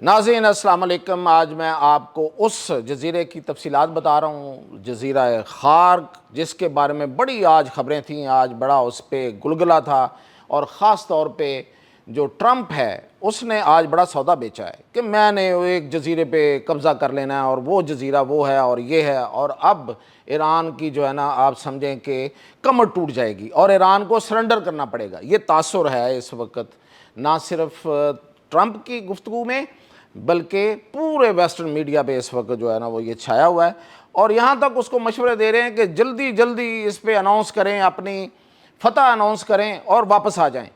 ناظرین السلام علیکم۔ آج میں آپ کو اس جزیرے کی تفصیلات بتا رہا ہوں، جزیرہ خارک، جس کے بارے میں بڑی آج خبریں تھیں، آج بڑا اس پہ گلگلہ تھا، اور خاص طور پہ جو ٹرمپ ہے اس نے آج بڑا سودا بیچا ہے کہ میں نے ایک جزیرے پہ قبضہ کر لینا ہے اور وہ جزیرہ وہ ہے اور یہ ہے، اور اب ایران کی جو ہے نا آپ سمجھیں کہ کمر ٹوٹ جائے گی اور ایران کو سرنڈر کرنا پڑے گا۔ یہ تاثر ہے اس وقت نہ صرف ٹرمپ کی گفتگو میں بلکہ پورے ویسٹرن میڈیا پہ اس وقت جو ہے نا وہ یہ چھایا ہوا ہے، اور یہاں تک اس کو مشورے دے رہے ہیں کہ جلدی جلدی اس پہ اناؤنس کریں، اپنی فتح اناؤنس کریں اور واپس آ جائیں۔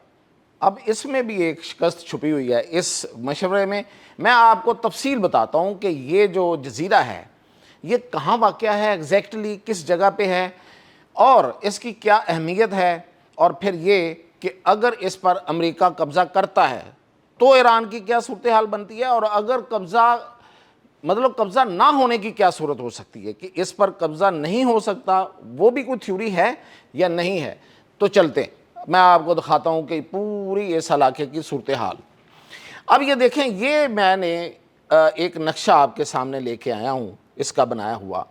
اب اس میں بھی ایک شکست چھپی ہوئی ہے اس مشورے میں آپ کو تفصیل بتاتا ہوں کہ یہ جو جزیرہ ہے یہ کہاں واقع ہے، ایگزیکٹلی کس جگہ پہ ہے، اور اس کی کیا اہمیت ہے، اور پھر یہ کہ اگر اس پر امریکہ قبضہ کرتا ہے تو ایران کی کیا صورتحال بنتی ہے، اور اگر قبضہ نہ ہونے کی کیا صورت ہو سکتی ہے، کہ اس پر قبضہ نہیں ہو سکتا، وہ بھی کوئی تھیوری ہے یا نہیں ہے۔ تو چلتے ہیں، میں آپ کو دکھاتا ہوں کہ پوری اس علاقے کی صورتحال۔ اب یہ دیکھیں، یہ میں نے ایک نقشہ آپ کے سامنے لے کے آیا ہوں اس کا بنایا ہوا،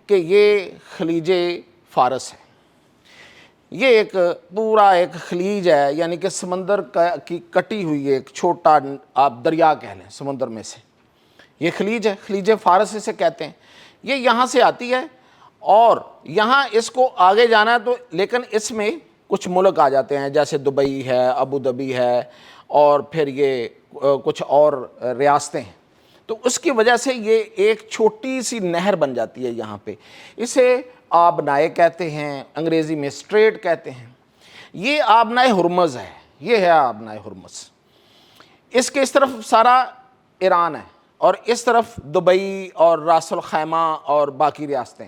کہ یہ خلیج فارس ہے۔ یہ ایک پورا ایک خلیج ہے، یعنی کہ سمندر کی کٹی ہوئی ایک چھوٹا آپ دریا کہہ لیں سمندر میں سے، یہ خلیج ہے، خلیج فارس اسے کہتے ہیں۔ یہ یہاں سے آتی ہے اور یہاں اس کو آگے جانا ہے، تو لیکن اس میں کچھ ملک آ جاتے ہیں، جیسے دبئی ہے، ابو ظبی ہے، اور پھر یہ کچھ اور ریاستیں ہیں۔ تو اس کی وجہ سے یہ ایک چھوٹی سی نہر بن جاتی ہے یہاں پہ، اسے آبنائے کہتے ہیں، انگریزی میں اسٹریٹ کہتے ہیں۔ یہ آبنائے ہرمز ہے، یہ ہے آبنائے ہرمز۔ اس کے اس طرف سارا ایران ہے، اور اس طرف دبئی اور راس الخیمہ اور باقی ریاستیں۔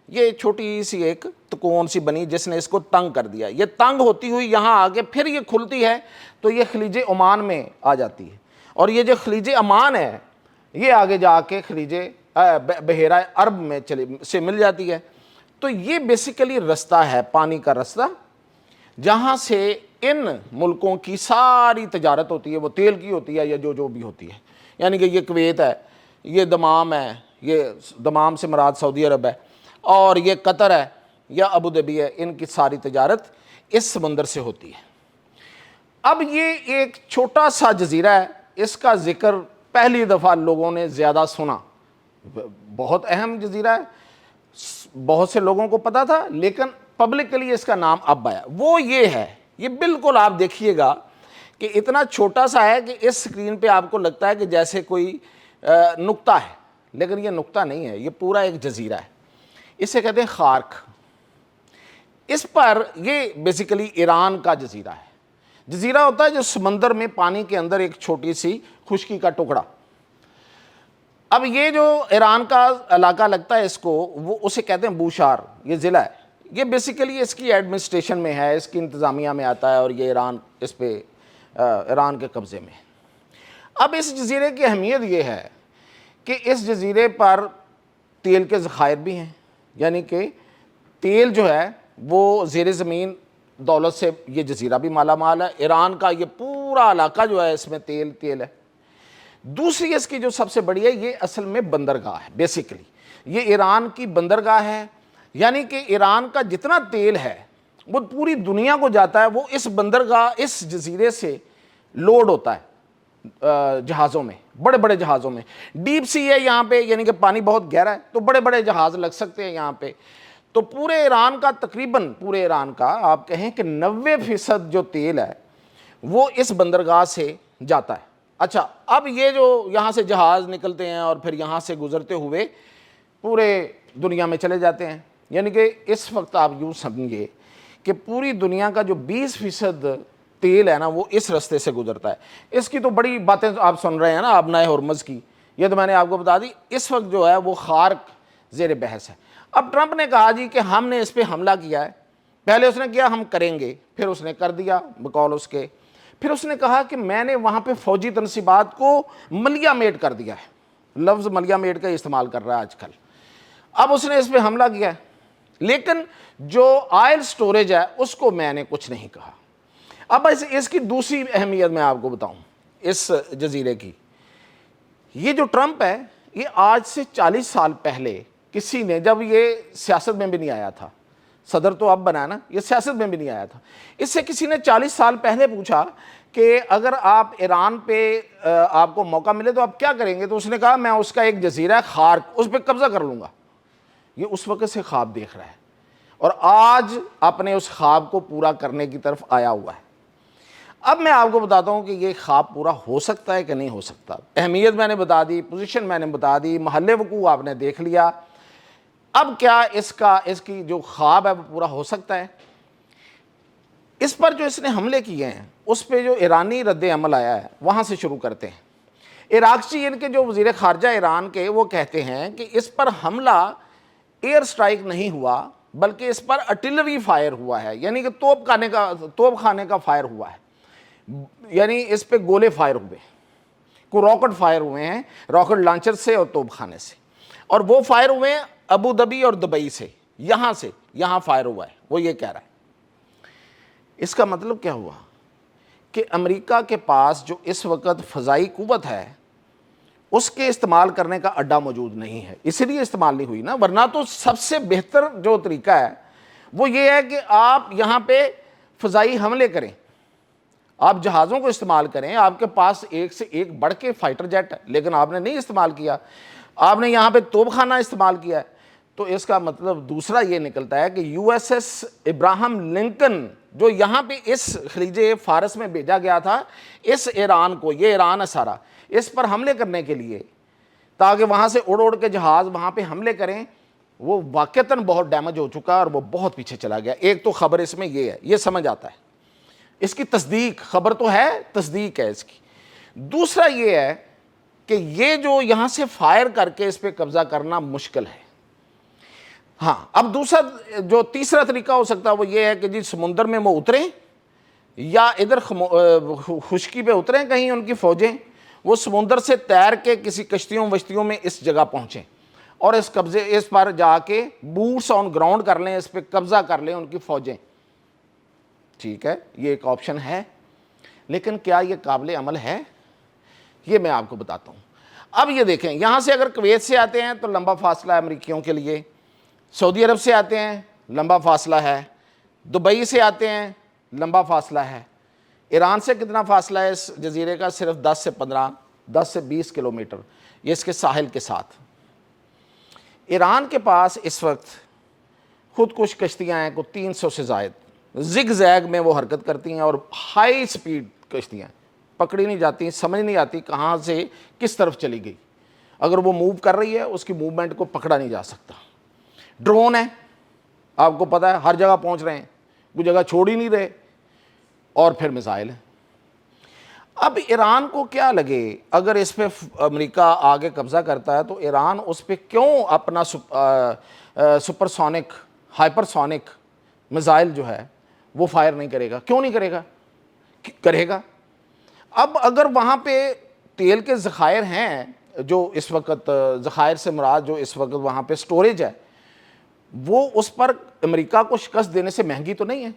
یہ چھوٹی سی ایک تکون سی بنی جس نے اس کو تنگ کر دیا، یہ تنگ ہوتی ہوئی یہاں آگے پھر یہ کھلتی ہے تو یہ خلیج عمان میں آ جاتی ہے، اور یہ جو خلیج عمان ہے یہ آگے جا کے خلیج بحیرہ عرب میں سے مل جاتی ہے۔ تو یہ بیسیکلی رستہ ہے، پانی کا رستہ، جہاں سے ان ملکوں کی ساری تجارت ہوتی ہے، وہ تیل کی ہوتی ہے یا جو بھی ہوتی ہے، یعنی کہ یہ کویت ہے، یہ دمام ہے، یہ دمام سے مراد سعودی عرب ہے، اور یہ قطر ہے یا ابو ظبی ہے، ان کی ساری تجارت اس سمندر سے ہوتی ہے۔ اب یہ ایک چھوٹا سا جزیرہ ہے، اس کا ذکر پہلی دفعہ لوگوں نے زیادہ سنا، بہت اہم جزیرہ ہے، بہت سے لوگوں کو پتا تھا، لیکن پبلکلی اس کا نام اب آیا۔ وہ یہ ہے، یہ بالکل آپ دیکھیے گا کہ اتنا چھوٹا سا ہے کہ اس سکرین پہ آپ کو لگتا ہے کہ جیسے کوئی نقطہ ہے، لیکن یہ نقطہ نہیں ہے، یہ پورا ایک جزیرہ ہے، اسے کہتے ہیں خارک۔ اس پر یہ بیسیکلی ایران کا جزیرہ ہے۔ جزیرہ ہوتا ہے جو سمندر میں پانی کے اندر ایک چھوٹی سی خشکی کا ٹکڑا۔ اب یہ جو ایران کا علاقہ لگتا ہے اس کو، وہ اسے کہتے ہیں بوشہر، یہ ضلع ہے، یہ بیسیکلی اس کی ایڈمنسٹریشن میں ہے، اس کی انتظامیہ میں آتا ہے، اور یہ اس پہ ایران کے قبضے میں۔ اب اس جزیرے کی اہمیت یہ ہے کہ اس جزیرے پر تیل کے ذخائر بھی ہیں، یعنی کہ تیل جو ہے وہ زیر زمین دولت سے یہ جزیرہ بھی مالا مال ہے۔ ایران کا یہ پورا علاقہ جو ہے اس میں تیل ہے۔ دوسری اس کی جو سب سے بڑی ہے، یہ اصل میں بندرگاہ ہے، بیسیکلی یہ ایران کی بندرگاہ ہے، یعنی کہ ایران کا جتنا تیل ہے وہ پوری دنیا کو جاتا ہے، وہ اس بندرگاہ، اس جزیرے سے لوڈ ہوتا ہے جہازوں میں، بڑے بڑے جہازوں میں۔ ڈیپ سی ہے یہاں پہ، یعنی کہ پانی بہت گہرا ہے، تو بڑے بڑے جہاز لگ سکتے ہیں یہاں پہ۔ تو پورے ایران کا تقریباً، پورے ایران کا آپ کہیں کہ 90% جو تیل ہے وہ اس بندرگاہ سے جاتا ہے۔ اچھا، اب یہ جو یہاں سے جہاز نکلتے ہیں اور پھر یہاں سے گزرتے ہوئے پورے دنیا میں چلے جاتے ہیں، یعنی کہ اس وقت آپ یوں سمجھیے کہ پوری دنیا کا جو 20% تیل ہے نا وہ اس رستے سے گزرتا ہے۔ اس کی تو بڑی باتیں آپ سن رہے ہیں نا آبنائے ہرمز کی، یہ تو میں نے آپ کو بتا دی۔ اس وقت جو ہے وہ خارک زیر بحث ہے۔ اب ٹرمپ نے کہا جی کہ ہم نے اس پہ حملہ کیا ہے، پہلے اس نے کیا ہم کریں گے، پھر اس نے کر دیا بقول اس کے، پھر اس نے کہا کہ میں نے وہاں پہ فوجی تنصیبات کو ملیہ میٹ کر دیا ہے، لفظ ملیہ میٹ کا استعمال کر رہا ہے آج کل۔ اب اس نے اس پہ حملہ کیا ہے، لیکن جو آئل سٹوریج ہے اس کو میں نے کچھ نہیں کہا۔ اب اس کی دوسری اہمیت میں آپ کو بتاؤں اس جزیرے کی، یہ جو ٹرمپ ہے یہ آج سے 40 سال پہلے کسی نے، جب یہ سیاست میں بھی نہیں آیا تھا، صدر تو اب بنا نا، یہ سیاست میں بھی نہیں آیا تھا، اس سے کسی نے 40 سال پہلے پوچھا کہ اگر آپ ایران پہ آپ کو موقع ملے تو آپ کیا کریں گے، تو اس نے کہا میں اس کا ایک جزیرہ خارق اس پہ قبضہ کر لوں گا۔ یہ اس وقت سے خواب دیکھ رہا ہے اور آج اپنے اس خواب کو پورا کرنے کی طرف آیا ہوا ہے۔ اب میں آپ کو بتاتا ہوں کہ یہ خواب پورا ہو سکتا ہے کہ نہیں ہو سکتا۔ اہمیت میں نے بتا دی، پوزیشن میں نے بتا دی، محل وقوع آپ نے دیکھ لیا۔ اب کیا اس کی جو خواب ہے وہ پورا ہو سکتا ہے؟ اس پر جو اس نے حملے کیے ہیں اس پہ جو ایرانی رد عمل آیا ہے وہاں سے شروع کرتے ہیں۔ عراقچی ان کے جو وزیر خارجہ ایران کے وہ کہتے ہیں کہ اس پر حملہ ایئر سٹرائک نہیں ہوا بلکہ اس پر artillery فائر ہوا ہے، یعنی کہ توپ خانے کا فائر ہوا ہے، یعنی اس پہ گولے فائر ہوئے، کو راکٹ فائر ہوئے ہیں راکٹ لانچر سے اور توپ خانے سے، اور وہ فائر ہوئے ہیں ابو دھابی اور دبئی سے یہاں فائر ہوا ہے، وہ یہ کہہ رہا ہے۔ اس کا مطلب کیا ہوا کہ امریکہ کے پاس جو اس وقت فضائی قوت ہے اس کے استعمال کرنے کا اڈا موجود نہیں ہے، اسی لیے استعمال نہیں ہوئی نا، ورنہ تو سب سے بہتر جو طریقہ ہے وہ یہ ہے کہ آپ یہاں پہ فضائی حملے کریں، آپ جہازوں کو استعمال کریں، آپ کے پاس ایک سے ایک بڑھ کے فائٹر جیٹ ہے، لیکن آپ نے نہیں استعمال کیا، آپ نے یہاں پہ توپ خانہ استعمال کیا ہے۔ تو اس کا مطلب دوسرا یہ نکلتا ہے کہ USS ابراہم لنکن جو یہاں پہ اس خلیج فارس میں بھیجا گیا تھا اس ایران کو، یہ ایران ہے سارا، اس پر حملے کرنے کے لیے تاکہ وہاں سے اڑ کے جہاز وہاں پہ حملے کریں، وہ واقعتاً بہت ڈیمیج ہو چکا اور وہ بہت پیچھے چلا گیا۔ ایک تو خبر اس میں یہ ہے، یہ سمجھ آتا ہے، اس کی تصدیق، خبر تو ہے، تصدیق ہے اس کی۔ دوسرا یہ ہے کہ یہ جو یہاں سے فائر کر کے اس پہ قبضہ کرنا مشکل ہے۔ ہاں، اب جو تیسرا طریقہ ہو سکتا ہے وہ یہ ہے کہ جی سمندر میں وہ اتریں یا ادھر خشکی پہ اتریں کہیں ان کی فوجیں، وہ سمندر سے تیر کے کسی کشتیوں میں اس جگہ پہنچیں اور اس پر جا کے بوٹس آن گراؤنڈ کر لیں، اس پہ قبضہ کر لیں ان کی فوجیں۔ ٹھیک ہے، یہ ایک آپشن ہے، لیکن کیا یہ قابل عمل ہے؟ یہ میں آپ کو بتاتا ہوں۔ اب یہ دیکھیں، یہاں سے اگر کویت سے آتے ہیں تو لمبا فاصلہ ہے امریکیوں کے لیے، سعودی عرب سے آتے ہیں لمبا فاصلہ ہے، دبئی سے آتے ہیں لمبا فاصلہ ہے، ایران سے کتنا فاصلہ ہے اس جزیرے کا؟ صرف 10 سے 20 کلومیٹر، یہ اس کے ساحل کے ساتھ۔ ایران کے پاس اس وقت خود کش کشتیاں ہیں کو 300 سے زائد، زگ زیگ میں وہ حرکت کرتی ہیں اور ہائی سپیڈ کشتیاں، پکڑی نہیں جاتی، سمجھ نہیں آتی کہاں سے کس طرف چلی گئی، اگر وہ موو کر رہی ہے اس کی موومنٹ کو پکڑا نہیں جا سکتا۔ ڈرون ہے، آپ کو پتہ ہے ہر جگہ پہنچ رہے ہیں، کوئی جگہ چھوڑ ہی نہیں رہے، اور پھر میزائل ہیں۔ اب ایران کو کیا لگے اگر اس پہ امریکہ آگے قبضہ کرتا ہے تو ایران اس پہ کیوں اپنا super sonic hyper sonic missile جو ہے وہ فائر نہیں کرے گا؟ کیوں نہیں کرے گا؟ کرے گا۔ اب اگر وہاں پہ تیل کے ذخائر ہیں، جو اس وقت ذخائر سے مراد جو اس وقت وہاں پہ سٹوریج ہے، وہ اس پر امریکہ کو شکست دینے سے مہنگی تو نہیں ہے،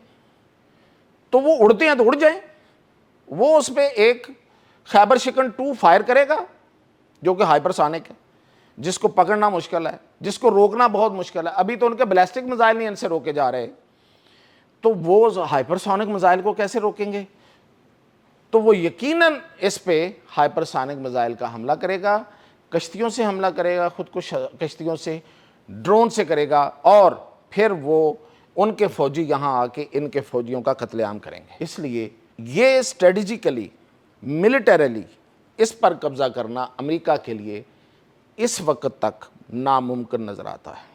تو وہ اڑتے ہیں تو اڑ جائیں، وہ اس پہ ایک خیبر شکن 2 فائر کرے گا جو کہ ہائپر سونک ہے، جس کو پکڑنا مشکل ہے، جس کو روکنا بہت مشکل ہے۔ ابھی تو ان کے بیلسٹک میزائل نہیں ان سے روکے جا رہے، تو وہ ہائپر سونک میزائل کو کیسے روکیں گے؟ تو وہ یقیناً اس پہ ہائپر سونک میزائل کا حملہ کرے گا، کشتیوں سے حملہ کرے گا، خود کش کشتیوں سے، ڈرون سے کرے گا، اور پھر وہ ان کے فوجی یہاں آ کے ان کے فوجیوں کا قتل عام کریں گے۔ اس لیے یہ اسٹریٹجیکلی ملٹریلی اس پر قبضہ کرنا امریکہ کے لیے اس وقت تک ناممکن نظر آتا ہے۔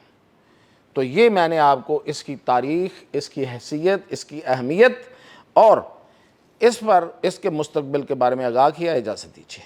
تو یہ میں نے آپ کو اس کی تاریخ، اس کی حیثیت، اس کی اہمیت اور اس کے مستقبل کے بارے میں آگاہ کیا۔ اجازت دیجیے۔